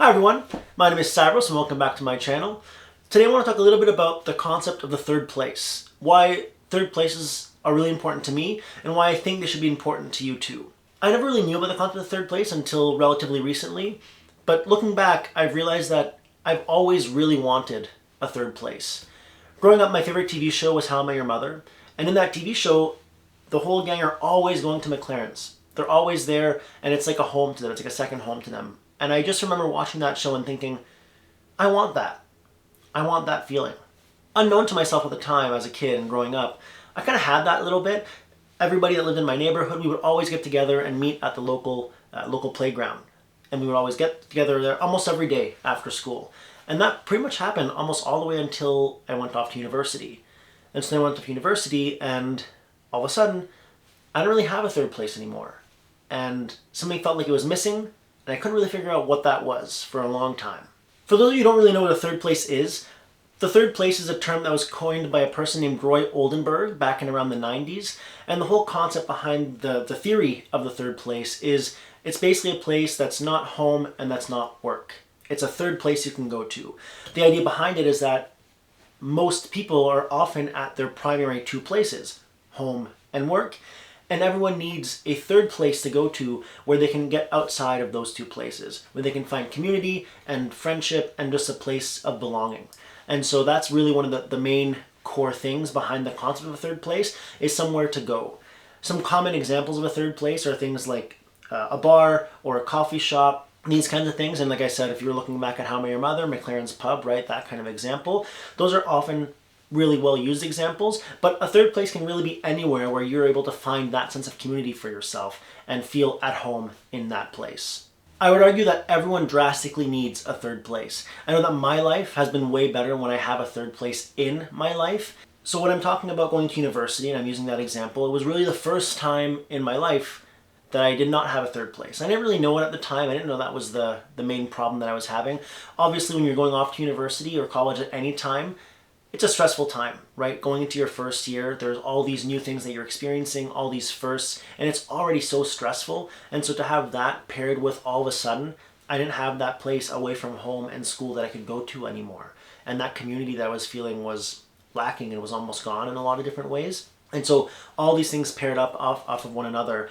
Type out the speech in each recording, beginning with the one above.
Hi everyone, my name is Cyrus and welcome back to my channel. Today I want to talk a little bit about the concept of the third place, why third places are really important to me, and why I think they should be important to you too. I never really knew about the concept of third place until relatively recently, but looking back I've realized that I've always really wanted a third place. Growing up, my favorite TV show was How I Met Your Mother, and in that TV show the whole gang are always going to McLaren's. They're always there and it's like a home to them, it's like a second home to them. And I just remember watching that show and thinking, I want that. I want that feeling. Unknown to myself at the time as a kid and growing up, I kind of had that a little bit. Everybody that lived in my neighborhood, we would always get together and meet at the local playground. And we would always get together there almost every day after school. And that pretty much happened almost all the way until I went off to university. And so then I went off to university and all of a sudden, I didn't really have a third place anymore. And something felt like it was missing. And I couldn't really figure out what that was for a long time. For those of you who don't really know what a third place is, the third place is a term that was coined by a person named Roy Oldenburg back in around the 90s. And the whole concept behind the theory of the third place is it's basically a place that's not home and that's not work. It's a third place you can go to. The idea behind it is that most people are often at their primary two places, home and work. And everyone needs a third place to go to where they can get outside of those two places, where they can find community and friendship and just a place of belonging. And so that's really one of the main core things behind the concept of a third place is somewhere to go. Some common examples of a third place are things like a bar or a coffee shop, these kinds of things. And like I said, if you're looking back at How I Met Your Mother, McLaren's Pub, right, that kind of example, those are often really well used examples, but a third place can really be anywhere where you're able to find that sense of community for yourself and feel at home in that place. I would argue that everyone drastically needs a third place. I know that my life has been way better when I have a third place in my life. So when I'm talking about going to university and I'm using that example, it was really the first time in my life that I did not have a third place. I didn't really know it at the time. I didn't know that was the main problem that I was having. Obviously, when you're going off to university or college at any time, it's a stressful time, right? Going into your first year, there's all these new things that you're experiencing, all these firsts, and it's already so stressful. And so to have that paired with all of a sudden, I didn't have that place away from home and school that I could go to anymore. And that community that I was feeling was lacking and was almost gone in a lot of different ways. And so all these things paired up off of one another.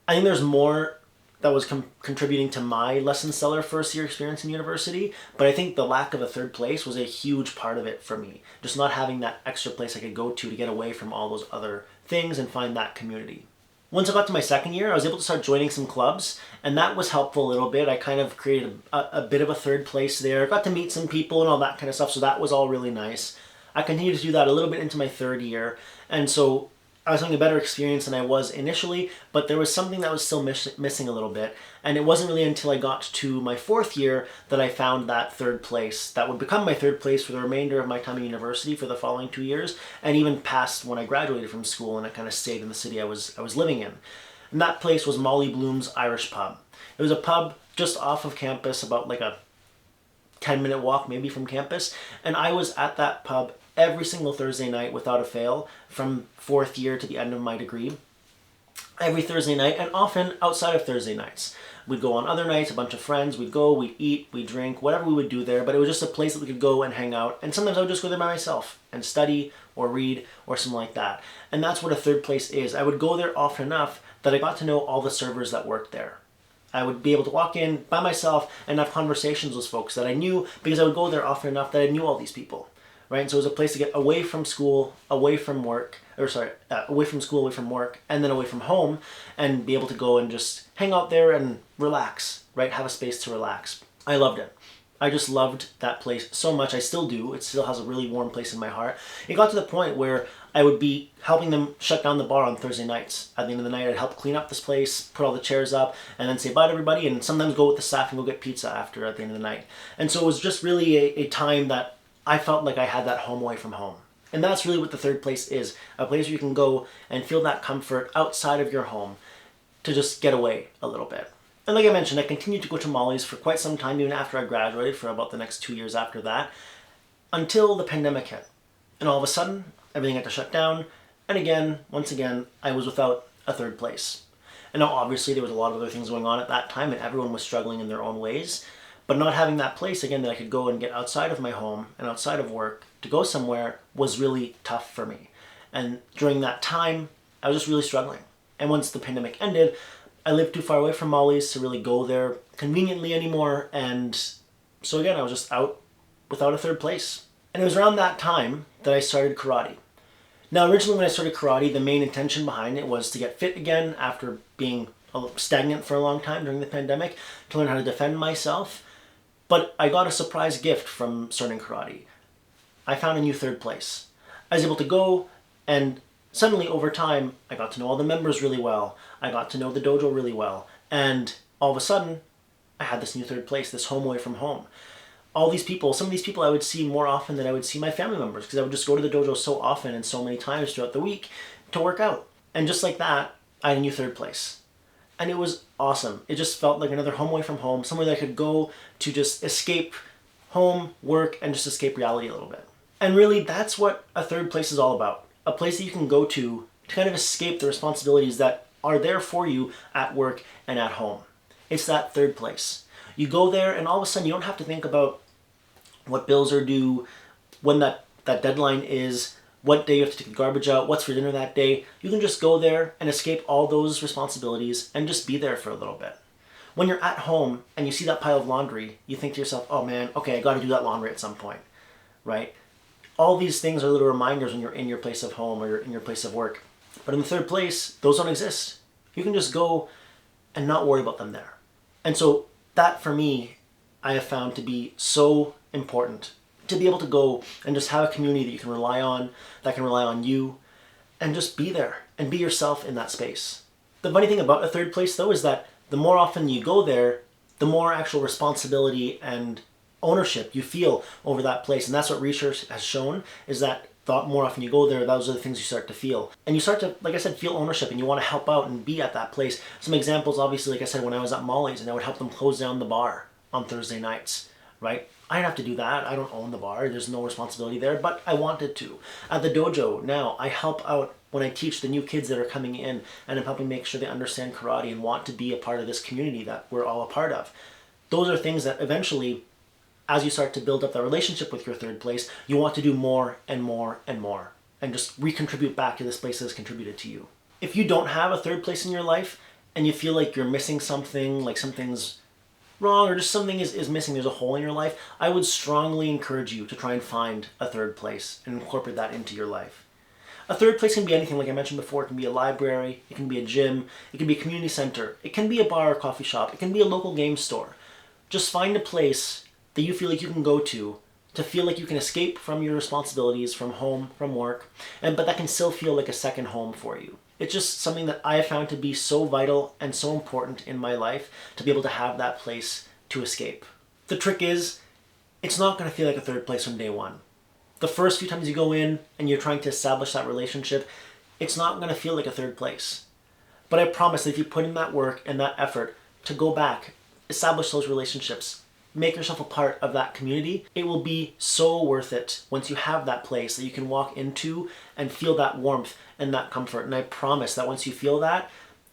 I think there's more that was contributing to my less than stellar first year experience in university, but I think the lack of a third place was a huge part of it for me. Just not having that extra place I could go to get away from all those other things and find that community. Once I got to my second year, I was able to start joining some clubs, and that was helpful a little bit. I kind of created a bit of a third place there, got to meet some people and all that kind of stuff, so that was all really nice. I continued to do that a little bit into my third year, and so I was having a better experience than I was initially, but there was something that was still missing a little bit. And it wasn't really until I got to my fourth year that I found that third place that would become my third place for the remainder of my time in university for the following 2 years, and even past when I graduated from school and I kind of stayed in the city I was living in. And that place was Molly Bloom's Irish Pub. It was a pub just off of campus, about like a 10-minute walk maybe from campus, and I was at that pub every single Thursday night without a fail from fourth year to the end of my degree. Every Thursday night, and often outside of Thursday nights. We'd go on other nights, a bunch of friends, we'd go, we'd eat, we'd drink, whatever we would do there, but it was just a place that we could go and hang out, and sometimes I would just go there by myself and study or read or something like that. And that's what a third place is. I would go there often enough that I got to know all the servers that worked there. I would be able to walk in by myself and have conversations with folks that I knew because I would go there often enough that I knew all these people. Right? And so it was a place to get away from school, away from work, away from school, away from work, and then away from home, and be able to go and just hang out there and relax, right? Have a space to relax. I loved it. I just loved that place so much. I still do. It still has a really warm place in my heart. It got to the point where I would be helping them shut down the bar on Thursday nights. At the end of the night, I'd help clean up this place, put all the chairs up, and then say bye to everybody, and sometimes go with the staff and go get pizza after at the end of the night. And so it was just really a time that I felt like I had that home away from home. And that's really what the third place is. A place where you can go and feel that comfort outside of your home to just get away a little bit. And like I mentioned, I continued to go to Molly's for quite some time, even after I graduated, for about the next 2 years after that, until the pandemic hit. And all of a sudden, everything had to shut down. And again, once again, I was without a third place. And now obviously there was a lot of other things going on at that time and everyone was struggling in their own ways. But not having that place, again, that I could go and get outside of my home and outside of work to go somewhere was really tough for me. And during that time, I was just really struggling. And once the pandemic ended, I lived too far away from Molly's to really go there conveniently anymore. And so again, I was just out without a third place. And it was around that time that I started karate. Now, originally when I started karate, the main intention behind it was to get fit again after being stagnant for a long time during the pandemic, to learn how to defend myself. But I got a surprise gift from starting karate. I found a new third place. I was able to go, and suddenly over time, I got to know all the members really well. I got to know the dojo really well. And all of a sudden, I had this new third place, this home away from home. All these people, some of these people I would see more often than I would see my family members, because I would just go to the dojo so often and so many times throughout the week to work out. And just like that, I had a new third place. And it was awesome. It just felt like another home away from home, somewhere that I could go to just escape home, work, and just escape reality a little bit. And really, that's what a third place is all about. A place that you can go to kind of escape the responsibilities that are there for you at work and at home. It's that third place. You go there and all of a sudden you don't have to think about what bills are due, when that deadline is, what day you have to take the garbage out, what's for dinner that day. You can just go there and escape all those responsibilities and just be there for a little bit. When you're at home and you see that pile of laundry, you think to yourself, oh man, okay, I got to do that laundry at some point, right? All these things are little reminders when you're in your place of home or you're in your place of work. But in the third place, those don't exist. You can just go and not worry about them there. And so that, for me, I have found to be so important, to be able to go and just have a community that you can rely on, that can rely on you, and just be there and be yourself in that space. The funny thing about a third place, though, is that the more often you go there, the more actual responsibility and ownership you feel over that place. And that's what research has shown, is that the more often you go there, those are the things you start to feel. And you start to, like I said, feel ownership, and you want to help out and be at that place. Some examples, obviously, like I said, when I was at Molly's and I would help them close down the bar on Thursday nights, right? I didn't have to do that. I don't own the bar. There's no responsibility there, but I wanted to. At the dojo now, I help out when I teach the new kids that are coming in, and I'm helping make sure they understand karate and want to be a part of this community that we're all a part of. Those are things that eventually, as you start to build up that relationship with your third place, you want to do more and more and more, and just recontribute back to this place that has contributed to you. If you don't have a third place in your life, and you feel like you're missing something, like something's wrong, or just something is missing, there's a hole in your life, I would strongly encourage you to try and find a third place and incorporate that into your life. A third place can be anything, like I mentioned before. It can be a library, it can be a gym, it can be a community center, it can be a bar or coffee shop, it can be a local game store. Just find a place that you feel like you can go to feel like you can escape from your responsibilities, from home, from work, but that can still feel like a second home for you. It's just something that I have found to be so vital and so important in my life, to be able to have that place to escape. The trick is, it's not going to feel like a third place from day one. The first few times you go in and you're trying to establish that relationship, it's not going to feel like a third place. But I promise that if you put in that work and that effort to go back, establish those relationships, make yourself a part of that community, it will be so worth it once you have that place that you can walk into and feel that warmth and that comfort. And I promise that once you feel that,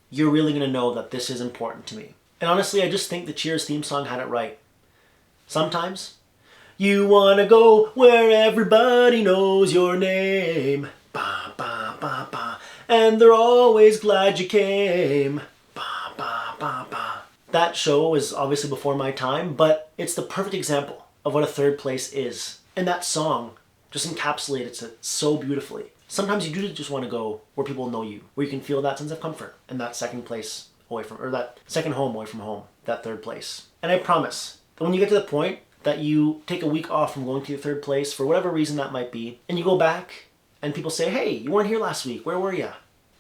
you're really going to know that this is important to me. And honestly, I just think the Cheers theme song had it right. Sometimes you want to go where everybody knows your name. Ba, ba, ba, ba. And they're always glad you came. Ba, ba, ba, ba. That show is obviously before my time, but it's the perfect example of what a third place is. And that song just encapsulates it so beautifully. Sometimes you do just want to go where people know you, where you can feel that sense of comfort and that second place away from, or that second home away from home, that third place. And I promise that when you get to the point that you take a week off from going to your third place, for whatever reason that might be, and you go back and people say, hey, you weren't here last week, where were you?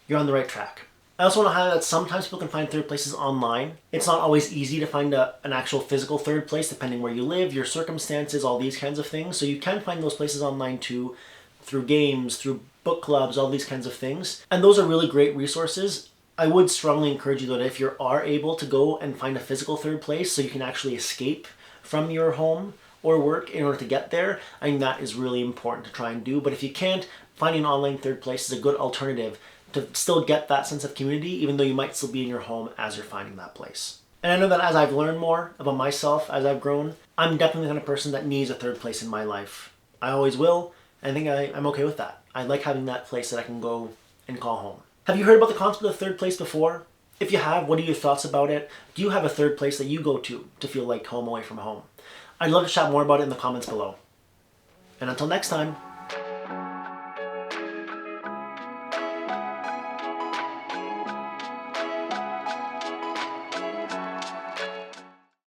You're on the right track. I also want to highlight that sometimes people can find third places online. It's not always easy to find an actual physical third place, depending where you live, your circumstances, all these kinds of things. So you can find those places online too, through games, through book clubs, all these kinds of things. And those are really great resources. I would strongly encourage you though, that if you are able to go and find a physical third place so you can actually escape from your home or work in order to get there, I think that is really important to try and do. But if you can't, finding an online third place is a good alternative to still get that sense of community, even though you might still be in your home as you're finding that place. And I know that as I've learned more about myself, as I've grown, I'm definitely the kind of person that needs a third place in my life. I always will, and I think I'm okay with that. I like having that place that I can go and call home. Have you heard about the concept of third place before? If you have, what are your thoughts about it? Do you have a third place that you go to feel like home away from home? I'd love to chat more about it in the comments below. And until next time,